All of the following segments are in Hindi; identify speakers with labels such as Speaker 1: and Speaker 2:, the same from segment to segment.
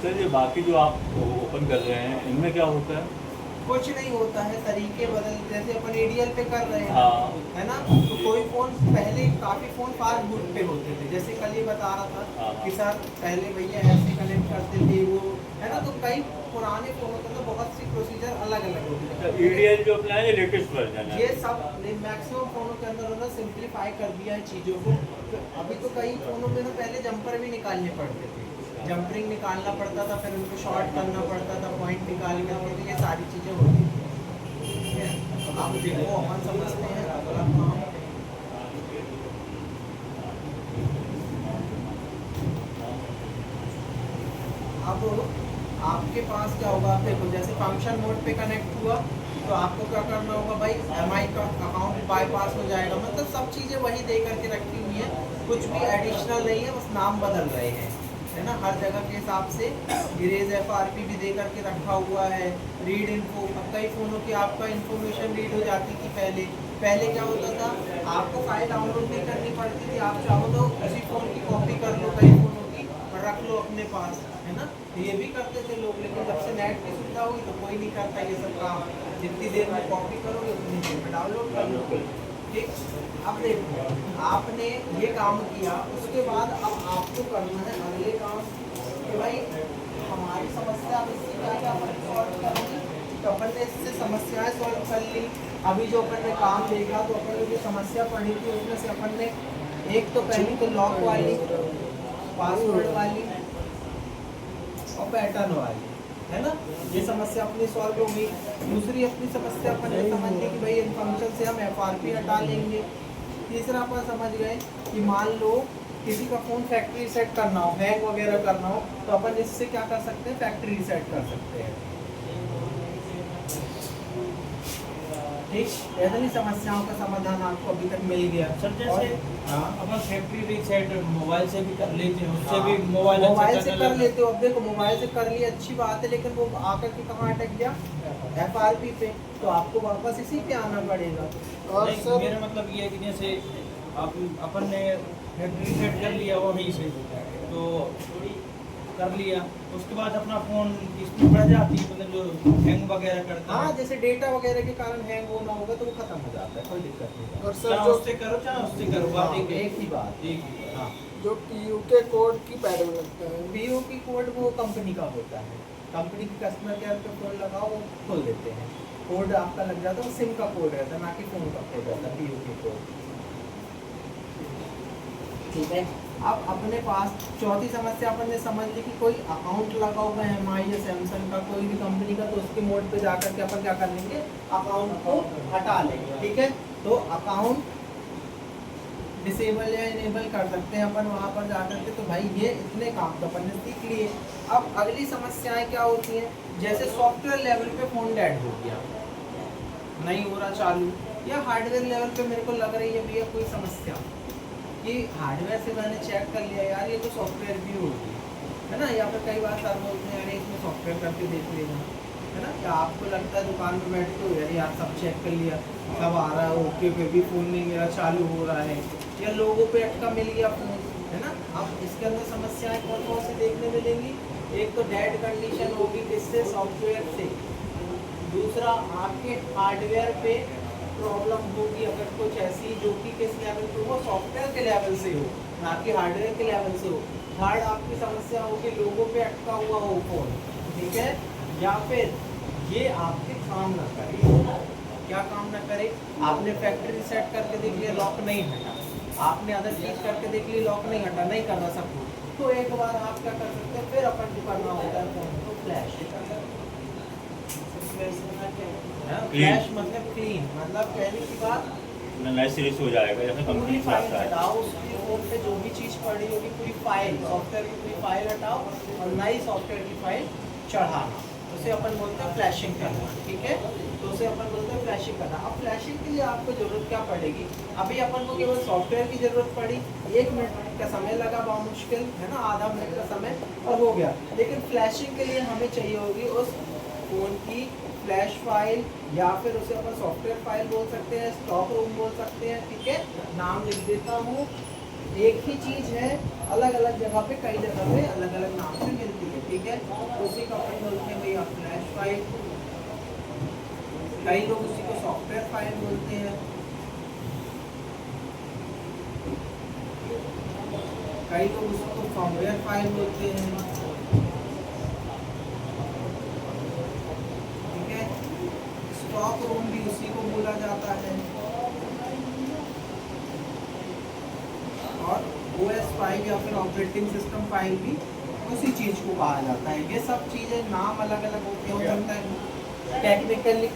Speaker 1: सर ये बाकी जो आप ओपन कर रहे हैं इनमें क्या होता है?
Speaker 2: कुछ नहीं होता है, तरीके बदल, जैसे अपन एडीएल पे कर रहे हैं,
Speaker 1: हाँ
Speaker 2: है ना। तो कोई फ़ोन पहले काफ़ी फ़ोन फास्ट बूट पे होते थे, जैसे कल ये बता रहा था
Speaker 1: हाँ
Speaker 2: कि सर पहले भैया ऐसे कनेक्ट करते थे वो, है ना। तो कई पुराने फ़ोनों के अंदर बहुत सी प्रोसीजर अलग अलग होती है।
Speaker 1: EDL जो अपना है लेटेस्ट वर्जन है।
Speaker 2: ये सब मैक्सिमम फ़ोनों के अंदर उन्होंने सिंप्लीफाई कर दिया है चीज़ों को। तो अभी तो कई फ़ोनों में ना पहले जंपर भी निकालने पड़ते थे, जंपरिंग निकालना पड़ता था, फिर उनको शॉर्ट करना पड़ता था, पॉइंट निकाल के, ये सारी चीज़ें होती थी। आप देखो अपन समझते हैं अगला काम। अब आपके पास क्या होगा, आप देखो जैसे फंक्शन मोड पे कनेक्ट हुआ तो आपको क्या करना होगा भाई, एमआई का अकाउंट बाईपास हो जाएगा। मतलब सब चीज़ें वही दे करके रखी हुई हैं, कुछ भी एडिशनल नहीं है, बस नाम बदल रहे हैं, है ना। हर जगह के हिसाब से इरेज एफआरपी भी दे करके रखा हुआ है। रीड इन्फो, कई फ़ोनों की आपका इन्फॉर्मेशन रीड हो जाती थी पहले क्या होता था, आपको फाइल डाउनलोड नहीं करनी पड़ती थी, आप चाहो तो उसी फ़ोन की कॉपी कर लो कई फ़ोनों की और रख लो अपने पास, है ना। तो ये भी करते थे लोग, लेकिन जब से नेट की सुविधा हुई तो कोई नहीं करता ये सब काम। जितनी देर में कॉपी करोगे उतनी देर में डाउनलोड कर लो, ठीक। अब देखो आपने ये काम किया, उसके बाद अब आपको करना है अगले काम कि भाई हमारी समस्या अब इससे क्या क्या अपन सॉल्व करेंगे। तो अपन ने इससे समस्याएं सॉल्व कर ली। अभी जो अपन ने काम देखा तो अपन ने जो समस्या पढ़ी थी उसमें से अपन ने एक तो पहली तो लॉक वाली, पासवर्ड वाली और पैटर्न वाली, है ना, ये समस्या अपनी सॉल्व हो गई। दूसरी अपनी समस्या अपन ने समझ ली कि भाई इन फंक्शन से हम एफआरपी हटा लेंगे। तीसरा अपन समझ गए कि मान लो किसी का फ़ोन फैक्ट्री रीसेट करना हो, हैंग वगैरह करना हो, तो अपन इससे क्या कर सकते हैं, फैक्ट्री रीसेट कर सकते हैं, ठीक। इतनी समस्याओं का समाधान आपको अभी तक मिल गया।
Speaker 3: सर जैसे अपन फैक्ट्री रीसेट मोबाइल से भी कर लेते हैं, उससे भी मोबाइल
Speaker 2: मोबाइल से कर लेते हो। अब देखो मोबाइल से कर लिया अच्छी बात है, लेकिन वो आकर के कहाँ अटक गया, एफआरपी पे, तो आपको वापस इसी पे आना पड़ेगा। और सर
Speaker 3: मेरा मतलब ये है कि जैसे अपन ने फैक्ट्री रीसेट कर लिया वहीं से, तो कर लिया, उसके बाद अपना फ़ोन स्पीड बढ़ जाती है, मतलब जो हैंग वगैरह करता है।
Speaker 2: हाँ, जैसे डेटा वगैरह के कारण हैंग होना होगा तो वो खत्म हो जाता है, कोई दिक्कत नहीं।
Speaker 3: और सर जो उससे करो चाहे उससे करो, बात
Speaker 2: एक ही बात,
Speaker 3: एक ही।
Speaker 2: हाँ।
Speaker 4: जो पीयूके कोड की पैडल लगता है,
Speaker 2: पीओ की कोड वो कंपनी का होता है, कंपनी की कस्टमर केयर पे फोन लगाओ वो खोल देते हैं, कोड आपका लग जाता है, वो सिम का कोड रहता है ना कि फोन का कोड रहता है, पीओ की कोड, ठीक है। अब अपने पास चौथी समस्या अपन ने समझ ली कि कोई अकाउंट लगा हुआ है एमआई या सैमसंग का, कोई भी कंपनी का, तो उसके मोड पे जाकर के अपन क्या कर लेंगे, अकाउंट को हटा लेंगे, ठीक है। तो अकाउंट डिसेबल या इनेबल कर सकते हैं अपन वहाँ पर जाकर के। तो भाई ये इतने काम तो अपन ने सीख लिए। अब अगली समस्याएं क्या होती हैं, जैसे सॉफ्टवेयर लेवल पे फ़ोन डेड हो गया, नहीं हो रहा चालू, या हार्डवेयर लेवल पे मेरे को लग रही है भैया कोई समस्या कि हार्डवेयर से मैंने चेक कर लिया यार ये तो सॉफ्टवेयर भी होगी, है ना। या फिर कई बार सर बोलते हैं अरे इसमें सॉफ्टवेयर करके देख लेना, है ना। या आपको लगता है दुकान में बैठे तो यार यार सब चेक कर लिया, सब आ रहा है ओके, फिर भी फ़ोन नहीं मेरा चालू हो रहा है, या लोगों पे अटका मिल गया फ़ोन, है ना। अब इसके अंदर समस्याएं कौन कौन सी देखने मिलेंगी, एक तो डेड कंडीशन होगी किससे, सॉफ्टवेयर से। दूसरा आपके हार्डवेयर पे प्रॉब्लम होगी अगर कुछ ऐसी जो कि किस लेवल पे हो, सॉफ्टवेयर के लेवल से हो, ना कि हार्डवेयर के लेवल से हो। थर्ड आपकी समस्या होगी लोगों पे अटका हुआ हो फ़ोन, ठीक है। या फिर ये आपके काम ना करे, क्या काम ना करे, आपने फैक्ट्री सेट करके देख लिया लॉक नहीं हटा, आपने अदर चीज़ करके देख ली लॉक नहीं हटा, नहीं कर रहा सब कुछ, तो एक बार आप क्या कर सकते हैं, फिर अपन को करना होता है फ़ोन को फ्लैश। फ्लैश मतलब क्लीन, मतलब पहली की बात
Speaker 1: नई सीरीज हो जाएगा जैसे
Speaker 2: पूरी
Speaker 1: कंपनी से
Speaker 2: फाइल
Speaker 1: आता है।
Speaker 2: हटाओ, उसकी फोन पे जो भी चीज़ पड़ी होगी पूरी फाइल, सॉफ्टवेयर की पूरी फाइल हटाओ और नई सॉफ्टवेयर की फाइल चढ़ाना, उसे अपन बोलते हैं फ्लैशिंग करना, ठीक है। तो उसे अपन बोलते हैं फ्लैशिंग करना। अब फ्लैशिंग के लिए आपको ज़रूरत क्या पड़ेगी, अभी अपन को केवल सॉफ्टवेयर की ज़रूरत पड़ी, 1 मिनट का समय लगा मुश्किल, है ना, आधा मिनट का समय और हो गया। लेकिन फ्लैशिंग के लिए हमें चाहिए होगी उस फ़ोन की फ्लैश फाइल, या फिर उसे अपन सॉफ्टवेयर फाइल बोल सकते हैं, स्टॉक रूम बोल सकते हैं, ठीक है। नाम लिख देता हूँ, एक ही चीज़ है, अलग अलग जगह पे, कई जगह पे अलग अलग नाम से मिलती है, ठीक है। ठीक है, उसी को अपन बोलते हैं भैया फ्लैश फाइल। कई लोग उसी को सॉफ्टवेयर फाइल बोलते हैं, कई लोग उसको फॉर्मवेयर फाइल बोलते हैं, ठीक है। स्टॉक रूम भी उसी को बोला जाता है, और OS फाइल या फिर ऑपरेटिंग सिस्टम फाइल भी उसी चीज को कहा जाता है। ये सब चीजें नाम अलग अलग होते हो सकता है टेक्निकली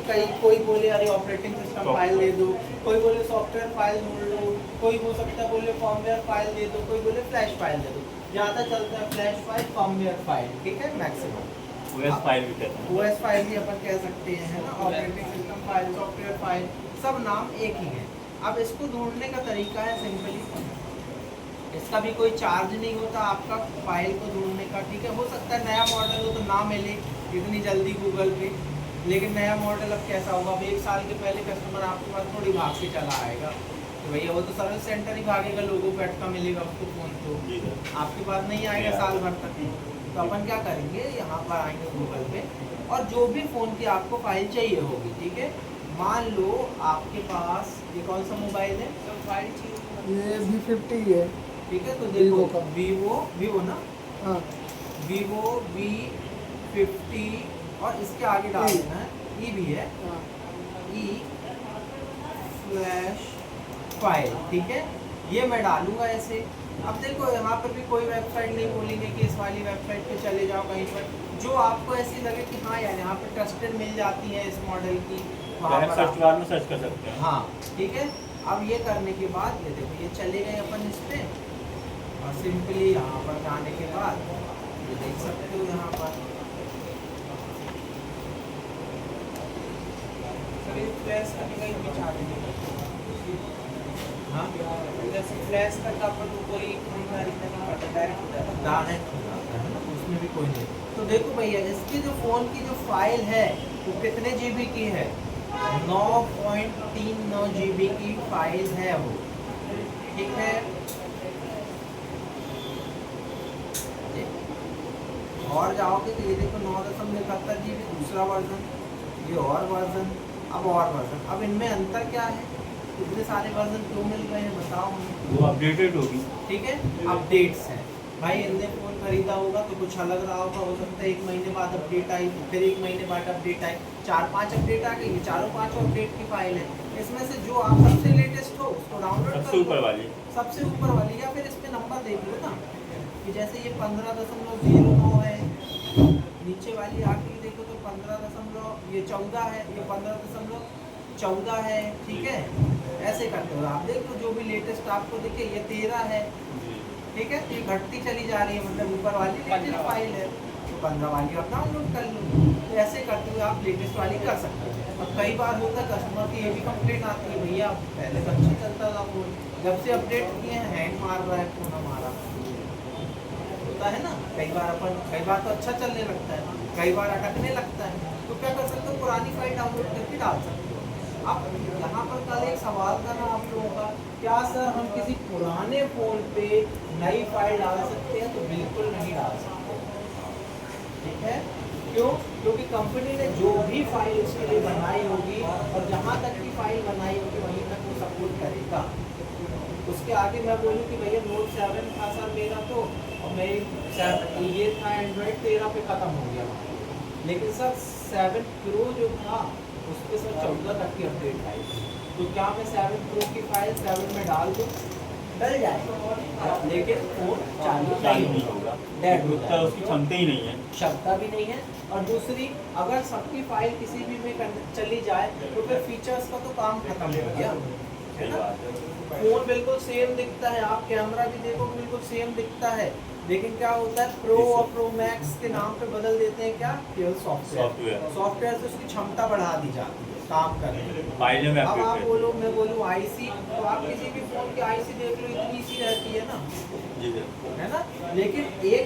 Speaker 2: कई कोई बोले अरे ऑपरेटिंग सिस्टम फाइल दे दो, कोई बोले सॉफ्टवेयर फाइल ढूंढ लो, कोई हो सकता है बोले फॉर्मवेयर फाइल दे दो, कोई बोले फ्लैश फाइल दे दो। ज़्यादा चलता है फ्लैश फाइल, फॉर्मवेयर फाइल, ठीक है मैक्सिमम।
Speaker 1: OS फाइल भी कहते हैं।
Speaker 2: OS फाइल भी अपन कह सकते हैं, है ना। Operating system file, software file, सब नाम एक ही है। अब इसको ढूंढने का तरीका है सिंपली, इसका भी कोई चार्ज नहीं होता आपका फाइल को ढूंढने का, ठीक है। हो सकता है नया मॉडल हो तो ना मिले इतनी जल्दी गूगल पे, लेकिन नया मॉडल अब कैसा होगा, अब 1 साल के पहले कस्टमर आपके पास थोड़ी भाग के चला आएगा, तो भैया वो तो सर्विस सेंटर ही भागेगा, लोगों को अटका मिलेगा उसको फ़ोन, तो आपके पास नहीं आएगा साल भर तक। तो अपन क्या करेंगे, यहाँ पर आएंगे गूगल पे, और जो भी फ़ोन की आपको फाइल चाहिए होगी, ठीक है। मान लो आपके पास ये कौन सा मोबाइल है, फाइल चाहिए,
Speaker 4: ये V50 है,
Speaker 2: ठीक है। तो देखो
Speaker 4: Vivo का।
Speaker 2: वीवो ना,
Speaker 4: हाँ
Speaker 2: Vivo V50, और इसके आगे डाल देना है ई भी है,
Speaker 4: हाँ
Speaker 2: ई फ्लैश फाइल, ठीक है। ये मैं डालूंगा ऐसे। अब देखो यहाँ पर भी कोई वेबसाइट नहीं बोलेंगे कि इस वाली वेबसाइट पे चले जाओ, कहीं पर जो आपको ऐसी लगे कि हाँ यार यहाँ पर ट्रस्टेड मिल जाती है इस मॉडल की, वहाँ
Speaker 1: डायरेक्ट
Speaker 2: पर
Speaker 1: सर्च बार में सर्च कर सकते हैं।
Speaker 2: हाँ ठीक है। अब ये करने के बाद ये देखो ये चले गए अपन इस पे, और सिंपली यहाँ पर जाने के बाद ये देख सकते हो यहाँ पर फ्लैश करने का बिछा देंगे। हाँ जैसे फ्लैश तक अपन को कोई खरीदारी नहीं पड़ता, डायरेक्ट डायरेक्ट हो जाता है ना, उसमें भी कोई नहीं। तो देखो भैया इसकी जो फ़ोन की जो फाइल है वो कितने GB की है, 9.39 GB की फाइल है वो, ठीक है। और जाओगे तो ये देखो 9.71 GB दूसरा वर्जन, ये और वर्जन, अब और वर्जन। अब इनमें अंतर क्या है, इतने सारे वर्जन क्यों मिल गए हैं बताओ हमें।
Speaker 1: वो अपडेटेड होगी,
Speaker 2: ठीक है, अपडेट्स हैं भाई। इनने फ़ोन खरीदा होगा तो कुछ अलग रहा होगा, हो सकता है 1 महीने बाद अपडेट आई, फिर 1 महीने बाद अपडेट आई, 4-5 अपडेट आ गई, चारों पाँचों अपडेट की फाइल है। इसमें से जो आप सबसे लेटेस्ट हो उसको डाउनलोड कर
Speaker 1: सबसे
Speaker 2: लो,
Speaker 1: ऊपर वाली।
Speaker 2: सबसे ऊपर वाली, या फिर इस पे नंबर देख लो ना कि जैसे ये 15.09 है, नीचे वाली आखिरी देखो तो 14 है, ये 15.14 है, ठीक है। ऐसे करते हो आप देख लो, जो भी लेटेस्ट आपको दिखे, ये 13 है, ठीक है। ये घटती चली जा रही है, मतलब ऊपर वाली लेटेस्ट फाइल है तो 15 वाली आप डाउनलोड कर लो। तो ऐसे करते हुए आप लेटेस्ट वाली कर सकते हो। और कई बार होता है कस्टमर की ये भी कंप्लेंट आती है, भैया पहले तो अच्छा चलता था फोन, जब से अपडेट किए हैं हैंग मार रहा है फोन हमारा, होता है ना। कई बार तो अच्छा चलने लगता है, कई बार अटकने लगता है, तो क्या कर सकते हो, पुरानी फाइल डाउनलोड करके डाल सकते हो। अब यहाँ पर कल एक सवाल था ना आप लोगों का, क्या सर हम किसी पुराने फ़ोन पे नई फाइल डाल सकते हैं? तो बिल्कुल नहीं डाल सकते, ठीक है। क्यों? क्योंकि कंपनी ने जो भी फाइल उसके लिए बनाई होगी, और जहाँ तक की फाइल बनाई होगी वहीं तक वो सपोर्ट करेगा। उसके आगे मैं बोलूँ कि भैया नोट 7 था सर मेरा, तो और मेरी ये था एंड्रॉयड 13 पे ख़त्म हो गया, लेकिन सर 7 प्रो जो था उस पर सर 14 तक की अपडेट आई थी, तो क्या मैं 7 प्रो की फाइल 7 में डाल दूँ? डल जाएगा, लेकिन फोन चालू नहीं होगा, डेड हो जाएगा,
Speaker 1: उसकी क्षमता ही नहीं है,
Speaker 2: क्षमता भी नहीं है। और दूसरी, अगर सबकी फाइल किसी भी में चली जाए तो फिर फीचर्स का तो काम खत्म हो गया, है ना। फोन बिल्कुल सेम दिखता है, आप कैमरा भी देखो बिल्कुल सेम दिखता है, लेकिन क्या होता है प्रो और प्रो मैक्स के नाम पे बदल देते हैं क्या, केवल सॉफ्टवेयर से उसकी क्षमता बढ़ा दी जाती है काम करने में। अब आप बोलो, मैं बोलूँ आईसी, तो आप किसी भी फोन की आईसी देख लो इतनी सी रहती है ना, है ना। लेकिन एक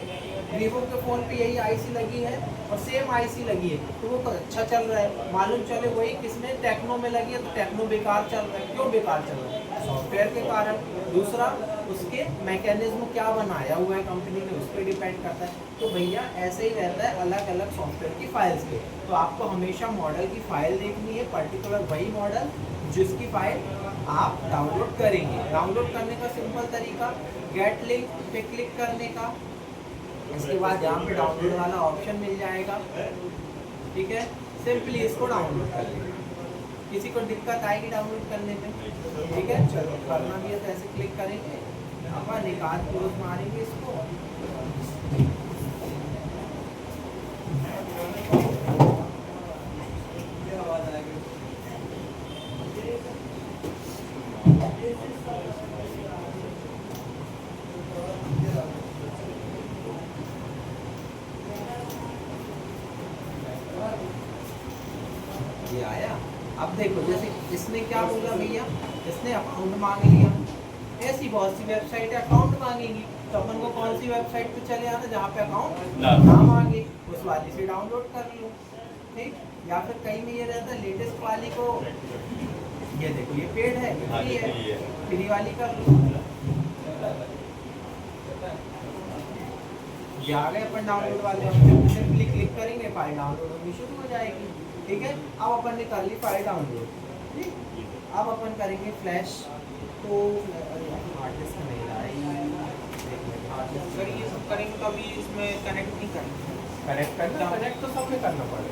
Speaker 2: वीवो के फ़ोन पे यही आईसी लगी है और सेम आईसी लगी है, तो वो तो अच्छा चल रहा है। मालूम चले वही किसमें टेक्नो में लगी है तो टेक्नो बेकार चल रहा है। क्यों बेकार चल रहा है? सॉफ्टवेयर के कारण, दूसरा उसके मैकेनिज्म क्या बनाया हुआ है कंपनी ने उस पर डिपेंड करता है। तो भैया ऐसे ही रहता है अलग अलग सॉफ्टवेयर की फाइल्स के। तो आपको हमेशा मॉडल की फाइल देखनी है, पर्टिकुलर वही मॉडल जिसकी फाइल आप डाउनलोड करेंगे। डाउनलोड करने का सिंपल तरीका गेट लिंक पे क्लिक करने का, इसके बाद यहाँ पे डाउनलोड वाला ऑप्शन मिल जाएगा, ठीक है। सिंपली इसको डाउनलोड कर लेंगे। किसी को दिक्कत आएगी डाउनलोड करने में, ठीक है, चलो करना भी है तो ऐसे क्लिक करेंगे, अपन एक आध क्लोज मारेंगे इसको। ये आया। अब देखो जैसे इसने क्या बोला भैया, इसने अकाउंट मांग लिया। ऐसी बहुत सी वेबसाइट है अकाउंट मांगेगी, तो अपन को कौन सी वेबसाइट पे चले आना जहाँ पे अकाउंट ना मांगे, उस वाली से डाउनलोड कर लो, ठीक। या फिर कहीं में ये रहता है लेटेस्ट वाली को, ये देखो ये पेड है, फ्री है, फ्री वाली कर लो। ये आ गए अपन डाउनलोड वाले ऑप्शन पे सिंपली क्लिक करेंगे, फाइल डाउनलोड होनी शुरू हो जाएगी, ठीक है। अब अपन ने कर ली फाइल डाउनलोड, ठीक। अब अपन करेंगे फ्लैश, तो हार्ड डिस्क नहीं लाई,
Speaker 3: अगर ये सब करेंगे तो अभी इसमें कनेक्ट नहीं करेंगे।
Speaker 2: कनेक्ट तो सब में करना पड़ेगा।